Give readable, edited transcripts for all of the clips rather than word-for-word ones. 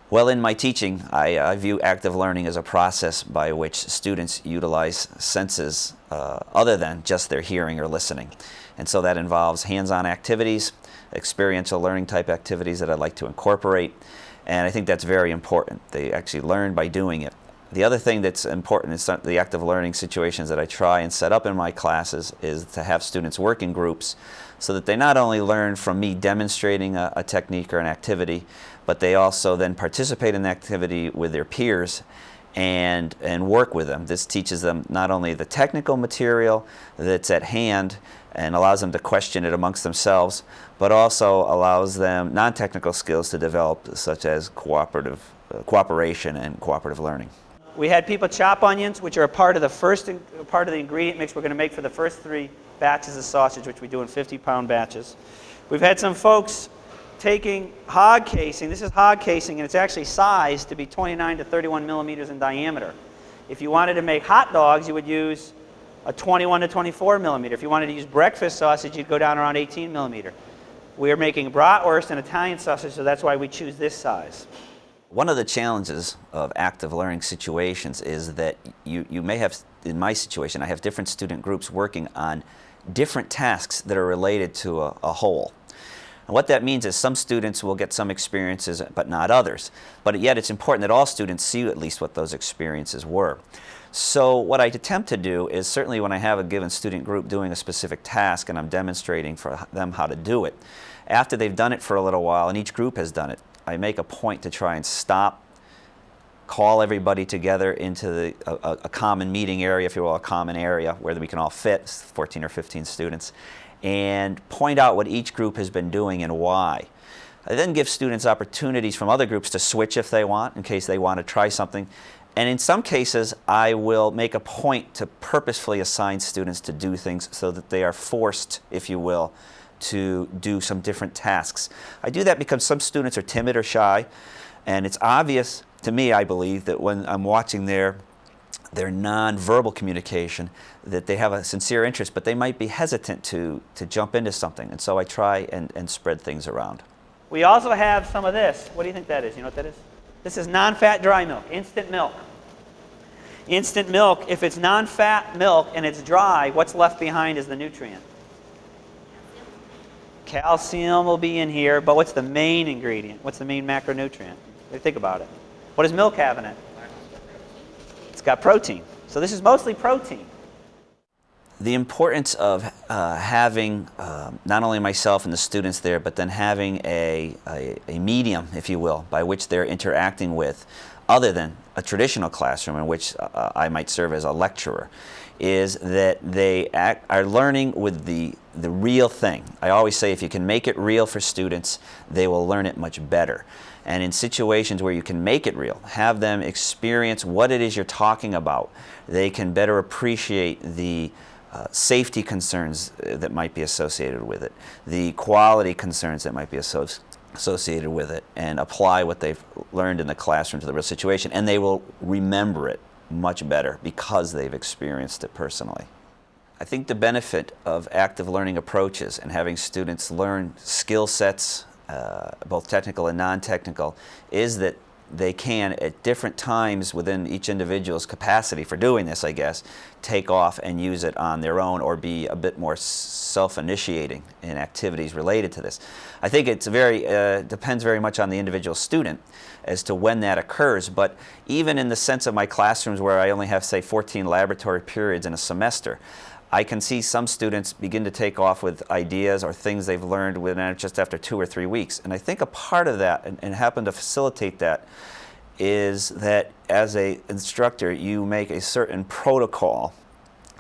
Well, in my teaching, I view active learning as a process by which students utilize senses other than just their hearing or listening. And so that involves hands-on activities, experiential learning type activities that I'd like to incorporate, and I think that's very important. They actually learn by doing it. The other thing that's important is the active learning situations that I try and set up in my classes is to have students work in groups so that they not only learn from me demonstrating a technique or an activity, but they also then participate in the activity with their peers and work with them. This teaches them not only the technical material that's at hand and allows them to question it amongst themselves, but also allows them non-technical skills to develop, such as cooperation and cooperative learning. We had people chop onions, which are a part of the ingredient mix we're going to make for the first 3 batches of sausage, which we do in 50-pound batches. We've had some folks taking hog casing. This is hog casing, and it's actually sized to be 29 to 31 millimeters in diameter. If you wanted to make hot dogs, you would use a 21 to 24 millimeter. If you wanted to use breakfast sausage, you'd go down around 18 millimeter. We are making bratwurst and Italian sausage, so that's why we choose this size. One of the challenges of active learning situations is that you may have, in my situation, I have different student groups working on different tasks that are related to a whole. And what that means is some students will get some experiences but not others. But yet it's important that all students see at least what those experiences were. So what I attempt to do is, certainly when I have a given student group doing a specific task and I'm demonstrating for them how to do it, after they've done it for a little while and each group has done it, I make a point to try and stop, call everybody together into a common meeting area, if you will, a common area where we can all fit, 14 or 15 students, and point out what each group has been doing and why. I then give students opportunities from other groups to switch if they want, in case they want to try something. And in some cases, I will make a point to purposefully assign students to do things so that they are forced, if you will, to do some different tasks. I do that because some students are timid or shy, and it's obvious to me, I believe, that when I'm watching their non-verbal communication, that they have a sincere interest, but they might be hesitant to jump into something, and so I try and spread things around. We also have some of this. What do you think that is? You know what that is? This is non-fat dry milk, instant milk. Instant milk, if it's non-fat milk and it's dry, what's left behind is the nutrient. Calcium will be in here, but what's the main ingredient? What's the main macronutrient? Think about it. What does milk have in it? It's got protein. So this is mostly protein. The importance of having not only myself and the students there, but then having a medium, if you will, by which they're interacting with, other than a traditional classroom in which I might serve as a lecturer, is that they are learning with the real thing. I always say if you can make it real for students, they will learn it much better. And in situations where you can make it real, have them experience what it is you're talking about, they can better appreciate the safety concerns that might be associated with it, the quality concerns that might be associated with it, and apply what they've learned in the classroom to the real situation, and they will remember it much better because they've experienced it personally. I think the benefit of active learning approaches and having students learn skill sets, both technical and non-technical, is that they can, at different times within each individual's capacity for doing this, I guess, take off and use it on their own or be a bit more self-initiating in activities related to this. I think it's depends very much on the individual student as to when that occurs, but even in the sense of my classrooms where I only have, say, 14 laboratory periods in a semester, I can see some students begin to take off with ideas or things they've learned within just after 2 or 3 weeks. And I think a part of that, and happen to facilitate that, is that as an instructor, you make a certain protocol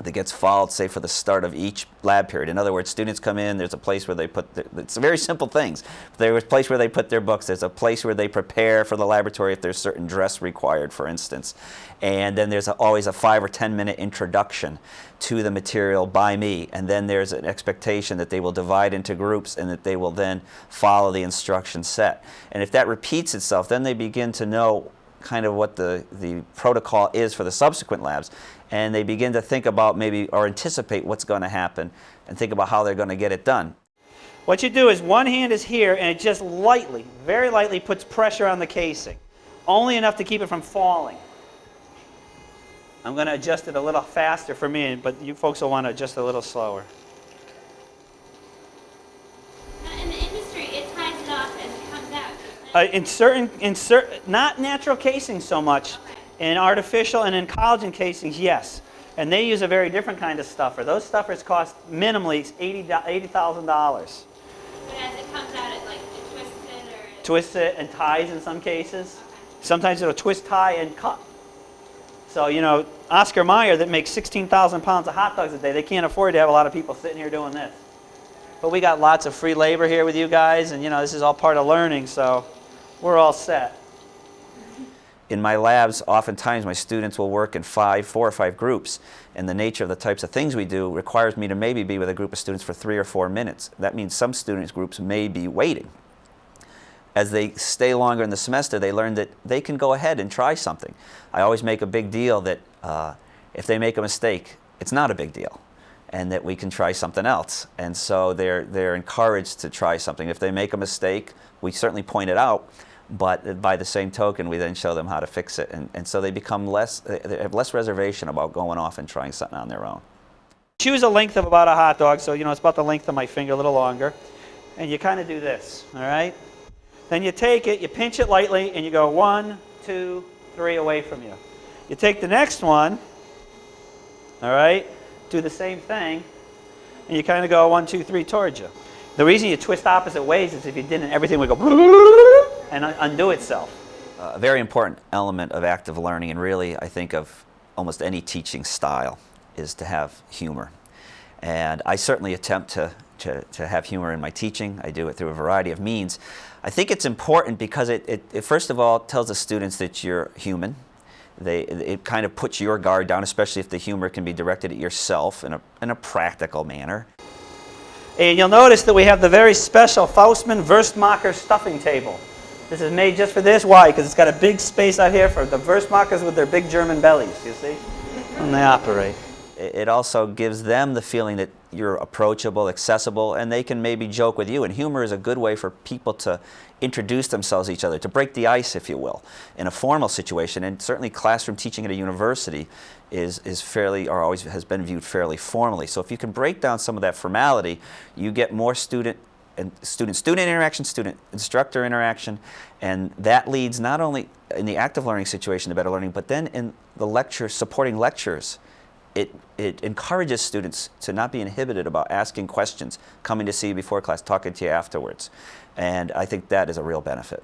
that gets followed, say, for the start of each lab period. In other words, students come in, there's a place where they put it's very simple things. There's a place where they put their books, there's a place where they prepare for the laboratory if there's certain dress required, for instance. And then there's always a 5 or 10 minute introduction to the material by me. And then there's an expectation that they will divide into groups and that they will then follow the instruction set. And if that repeats itself, then they begin to know kind of what the protocol is for the subsequent labs, and they begin to think about maybe or anticipate what's going to happen and think about how they're going to get it done. What you do is one hand is here and it just lightly, very lightly puts pressure on the casing. only enough to keep it from falling. I'm going to adjust it a little faster for me, but you folks will want to adjust it a little slower. In the industry, it ties it off as it comes out. In certain, not natural casings so much. Okay. In artificial and in collagen casings, yes. And they use a very different kind of stuffer. Those stuffers cost minimally $80,000. But as it comes out, it like it twists it or... Twists it and ties in some cases. Okay. Sometimes it'll twist, tie, and cut. So, you know, Oscar Mayer that makes 16,000 pounds of hot dogs a day, they can't afford to have a lot of people sitting here doing this. But we got lots of free labor here with you guys, and you know, this is all part of learning, so we're all set. In my labs, oftentimes my students will work in 4 or 5 groups, and the nature of the types of things we do requires me to maybe be with a group of students for 3 or 4 minutes. That means some students groups may be waiting. As they stay longer in the semester, they learn that they can go ahead and try something. I always make a big deal that if they make a mistake, it's not a big deal, and that we can try something else. And so they're encouraged to try something. If they make a mistake, we certainly point it out, but by the same token, we then show them how to fix it. And so they become they have less reservation about going off and trying something on their own. Choose a length of about a hot dog, so you know it's about the length of my finger, a little longer. And you kind of do this, all right? Then you take it, you pinch it lightly, and you go 1, 2, 3 away from you. You take the next one, all right? Do the same thing, and you kind of go 1, 2, 3 towards you. The reason you twist opposite ways is if you didn't, everything would go and undo itself. A very important element of active learning, and really I think of almost any teaching style, is to have humor. And I certainly attempt to have humor in my teaching. I do it through a variety of means. I think it's important because it first of all tells the students that you're human. It kind of puts your guard down, especially if the humor can be directed at yourself in a practical manner. And you'll notice that we have the very special Faustman Wurstmacher stuffing table. This is made just for this. Why? Because it's got a big space out here for the Wurstmachers with their big German bellies, you see, when they operate. It also gives them the feeling that you're approachable, accessible, and they can maybe joke with you. And humor is a good way for people to introduce themselves to each other, to break the ice, if you will, in a formal situation. And certainly classroom teaching at a university is fairly, or always has been viewed fairly formally. So if you can break down some of that formality, you get more student interaction, student-instructor interaction, and that leads not only in the active learning situation to better learning, but then in the lecture, supporting lectures. It encourages students to not be inhibited about asking questions, coming to see you before class, talking to you afterwards. And I think that is a real benefit.